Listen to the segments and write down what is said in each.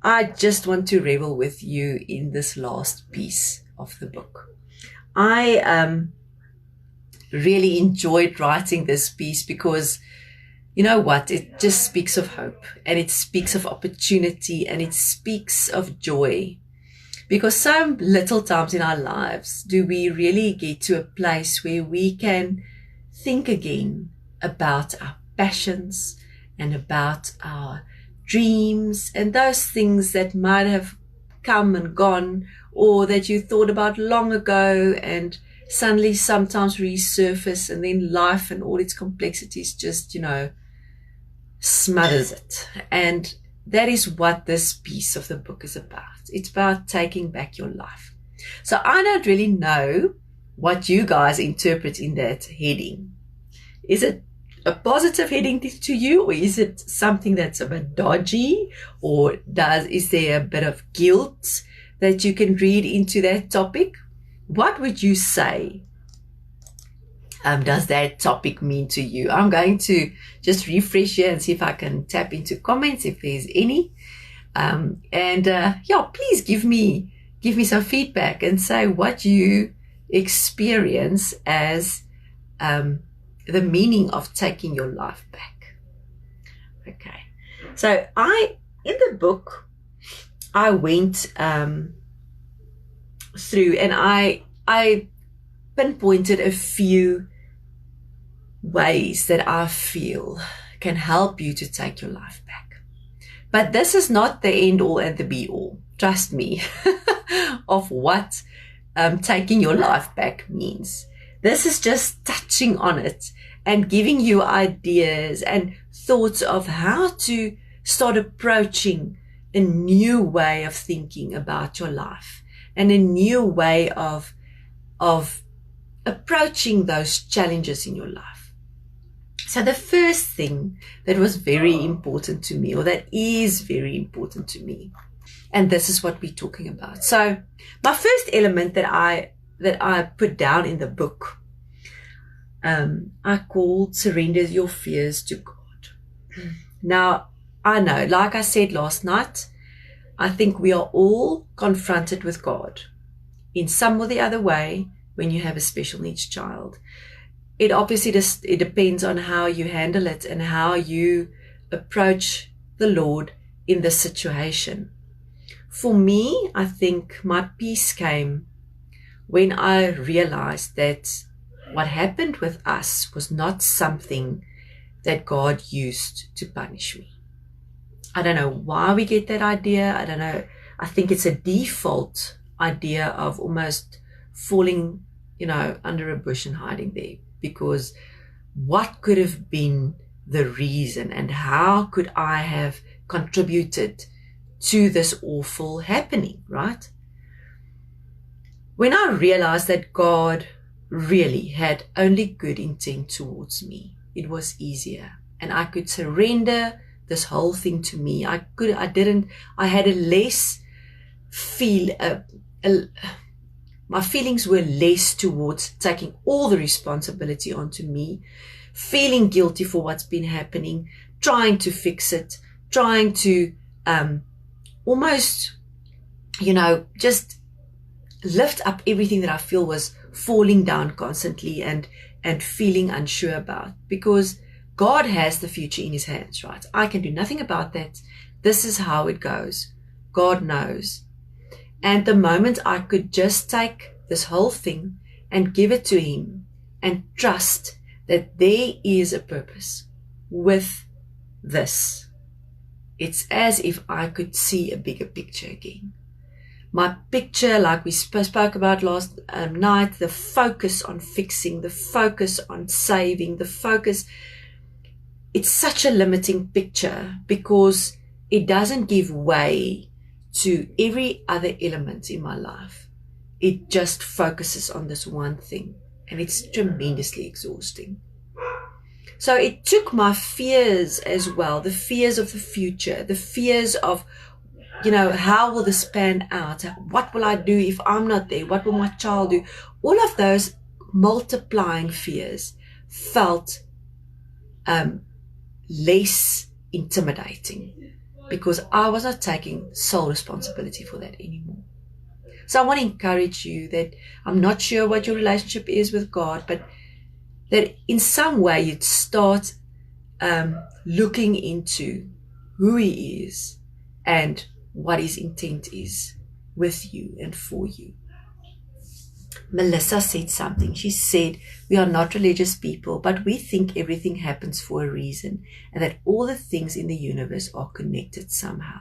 I just want to revel with you in this last piece of the book. I really enjoyed writing this piece because, you know what, it just speaks of hope, and it speaks of opportunity, and it speaks of joy. Because so little times in our lives do we really get to a place where we can think again about our passions and about our dreams and those things that might have come and gone, or that you thought about long ago and suddenly sometimes resurface, and then life and all its complexities just, smothers it. And that is what this piece of the book is about. It's about taking back your life. So I don't really know what you guys interpret in that heading. Is it a positive heading to you, or is it something that's a bit dodgy, or is there a bit of guilt that you can read into that topic? What would you say does that topic mean to you? I'm going to just refresh here and see if I can tap into comments if there's any. Please give me some feedback and say what you experience as the meaning of taking your life back. Okay. So in the book, I went through and I pinpointed a few ways that I feel can help you to take your life back. But this is not the end all and the be all, trust me, of what taking your life back means. This is just touching on it and giving you ideas and thoughts of how to start approaching a new way of thinking about your life and a new way of approaching those challenges in your life. So the first thing that was very important to me, or that is very important to me, and this is what we're talking about. So my first element that I put down in the book, I called surrender your fears to God. Now, I know, like I said last night, I think we are all confronted with God in some or the other way when you have a special needs child. It obviously it depends on how you handle it and how you approach the Lord in this situation. For me, I think my peace came when I realized that what happened with us was not something that God used to punish me. I don't know why we get that idea. I don't know. I think it's a default idea of almost falling, under a bush and hiding there. Because what could have been the reason, and how could I have contributed to this awful happening, right? When I realized that God really had only good intent towards me, it was easier, and I could surrender this whole thing to me. I had a less my feelings were less towards taking all the responsibility onto me, feeling guilty for what's been happening, trying to fix it, trying to almost, just lift up everything that I feel was falling down constantly and feeling unsure about. Because God has the future in his hands, right? I can do nothing about that. This is how it goes. God knows. And the moment I could just take this whole thing and give it to him and trust that there is a purpose with this, it's as if I could see a bigger picture again. My picture, like we spoke about last night, the focus on fixing, the focus on saving, the focus, it's such a limiting picture because it doesn't give way to every other element in my life. It just focuses on this one thing, and it's tremendously exhausting. So it took my fears as well, the fears of the future, the fears of, how will this pan out? What will I do if I'm not there? What will my child do? All of those multiplying fears felt less intimidating because I was not taking sole responsibility for that anymore. So I want to encourage you that I'm not sure what your relationship is with God, but that in some way you'd start looking into who He is and what His intent is with you and for you. Melissa said something. She said, we are not religious people, but we think everything happens for a reason and that all the things in the universe are connected somehow.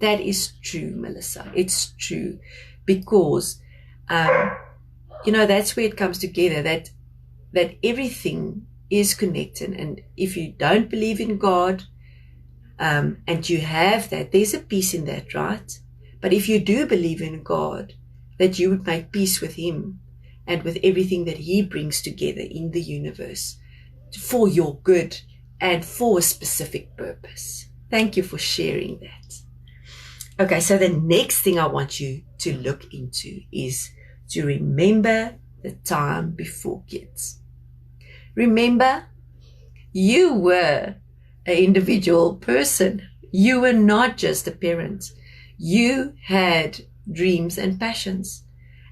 That is true, Melissa. It's true because, that's where it comes together, that everything is connected. And if you don't believe in God, and you have that, there's a peace in that, right? But if you do believe in God, that you would make peace with Him and with everything that He brings together in the universe for your good and for a specific purpose. Thank you for sharing that. Okay, so the next thing I want you to look into is to remember the time before kids. Remember, you were an individual person. You were not just a parent. You had dreams and passions.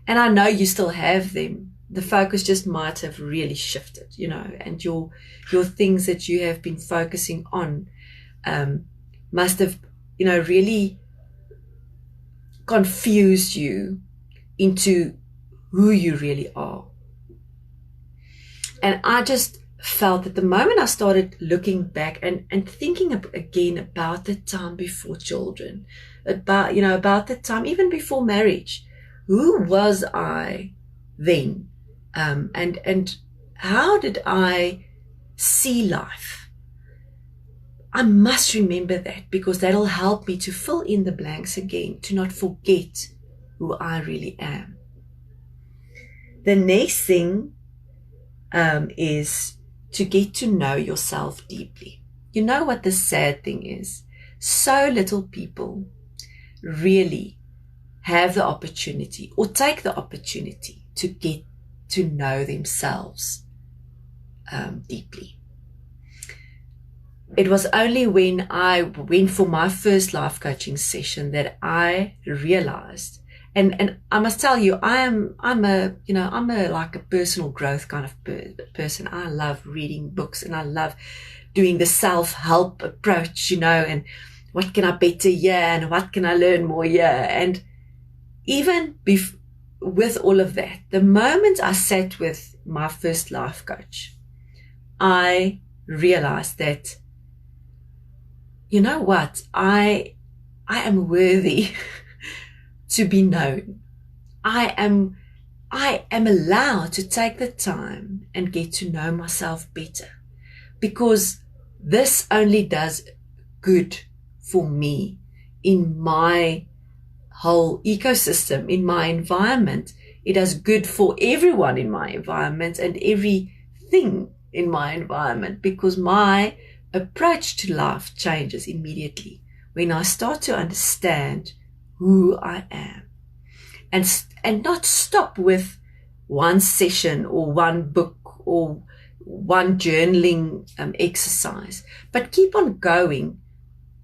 And I know you still have them. The focus just might have really shifted, and your things that you have been focusing on must have, really confused you into who you really are. And I just felt that the moment I started looking back and thinking again about the time before children, about the time even before marriage, who was I then? And how did I see life? I must remember that, because that'll help me to fill in the blanks again, to not forget who I really am. The next thing is to get to know yourself deeply. You know what the sad thing is? So little people really have the opportunity or take the opportunity to get to know themselves deeply. It was only when I went for my first life coaching session that I realized, and I must tell you, I'm a like a personal growth kind of person. I love reading books and I love doing the self-help approach, and what can I better here and what can I learn more here? And even with all of that, the moment I sat with my first life coach, I realized that, you know what, I am worthy to be known. I am allowed to take the time and get to know myself better, because this only does good for me in my whole ecosystem, in my environment. It does good for everyone in my environment and everything in my environment, because my approach to life changes immediately when I start to understand who I am, and not stop with one session or one book or one journaling exercise, but keep on going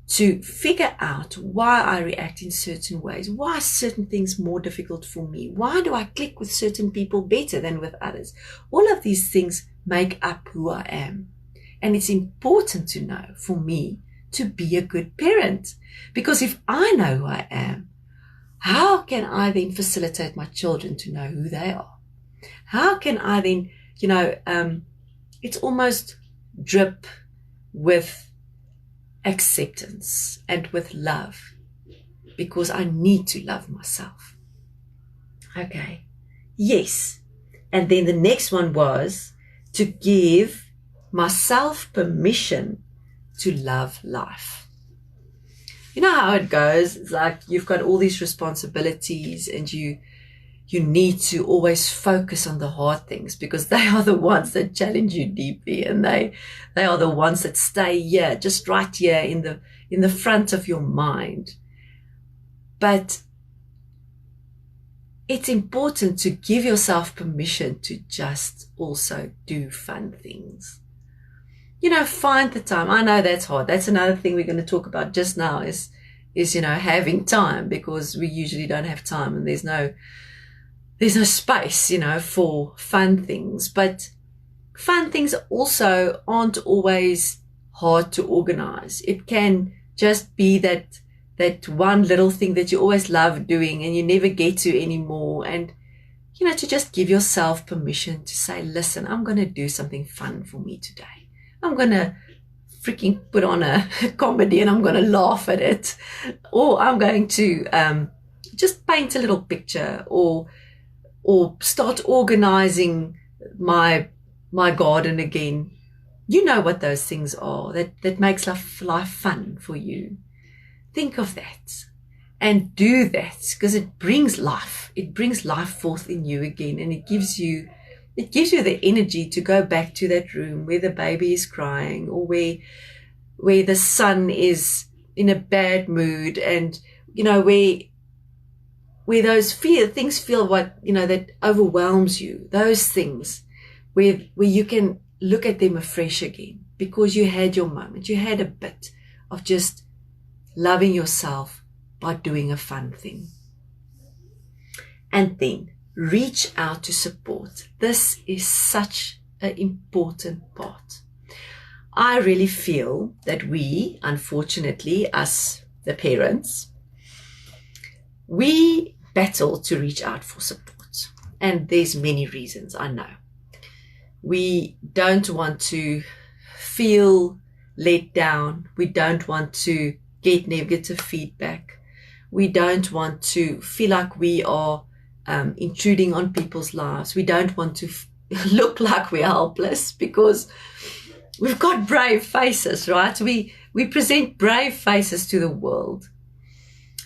to figure out why I react in certain ways, why are certain things more difficult for me, why do I click with certain people better than with others. All of these things make up who I am. And it's important to know, for me, to be a good parent. Because if I know who I am, how can I then facilitate my children to know who they are? How can I then, it's almost drip with acceptance and with love, because I need to love myself. Okay. Yes. And then the next one was to give myself permission to love life. You know how it goes. It's like you've got all these responsibilities and you need to always focus on the hard things, because they are the ones that challenge you deeply, and they are the ones that stay here, just right here in the front of your mind. But it's important to give yourself permission to just also do fun things. find the time. I know that's hard. That's another thing we're going to talk about just now is, having time, because we usually don't have time and there's no space, for fun things. But fun things also aren't always hard to organize. It can just be that one little thing that you always love doing and you never get to anymore. And, to just give yourself permission to say, listen, I'm going to do something fun for me today. I'm going to freaking put on a comedy and I'm going to laugh at it. Or I'm going to just paint a little picture, or start organizing my garden again. You know what those things are that makes life fun for you. Think of that and do that, because it brings life. It brings life forth in you again, and it gives you the energy to go back to that room where the baby is crying, or where the son is in a bad mood, and where those things feel that overwhelms you, those things where you can look at them afresh again, because you had your moment, you had a bit of just loving yourself by doing a fun thing. And then reach out to support. This is such an important part. I really feel that we, unfortunately, us, the parents, we battle to reach out for support. And there's many reasons, I know. We don't want to feel let down. We don't want to get negative feedback. We don't want to feel like we are intruding on people's lives. We don't want to look like we're helpless, because we've got brave faces, right? We present brave faces to the world.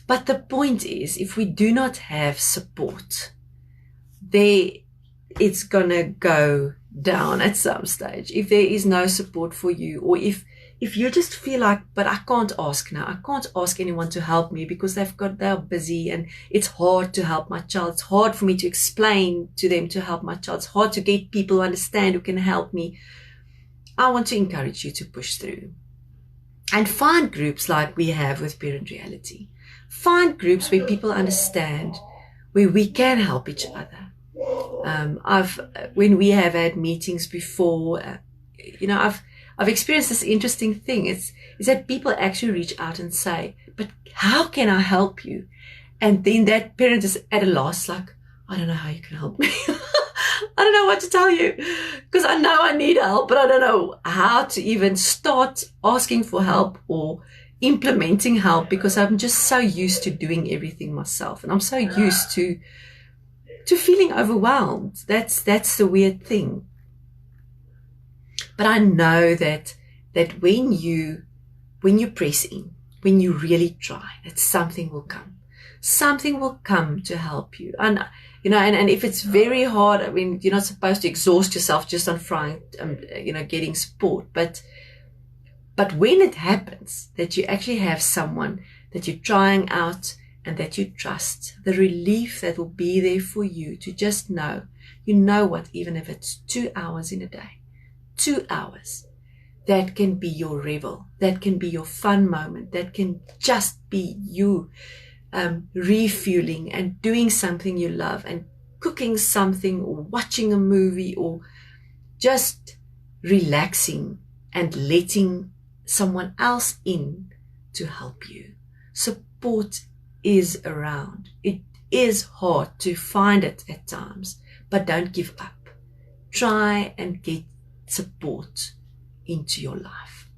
But the point is, if we do not have support, it's going to go down at some stage. If there is no support for you, or if you just feel like, but I can't ask now. I can't ask anyone to help me because they're busy and it's hard to help my child. It's hard for me to explain to them to help my child. It's hard to get people who understand, who can help me. I want to encourage you to push through and find groups like we have with Parent Reality. Find groups where people understand, where we can help each other. When we have had meetings before, I've experienced this interesting thing. It's that people actually reach out and say, but how can I help you? And then that parent is at a loss, like, I don't know how you can help me. I don't know what to tell you, because I know I need help, but I don't know how to even start asking for help or implementing help, because I'm just so used to doing everything myself. And I'm so used to feeling overwhelmed. That's the weird thing. But I know that when you press in, when you really try, that something will come. Something will come to help you. And and if it's very hard, I mean, you're not supposed to exhaust yourself just on getting support. But when it happens, that you actually have someone that you're trying out and that you trust, the relief that will be there for you to just know, what, even if it's 2 hours in a day, 2 hours, that can be your revel, that can be your fun moment, that can just be you refueling and doing something you love and cooking something or watching a movie or just relaxing and letting someone else in to help you. Support is around. It is hard to find it at times, but don't give up. Try and get support into your life.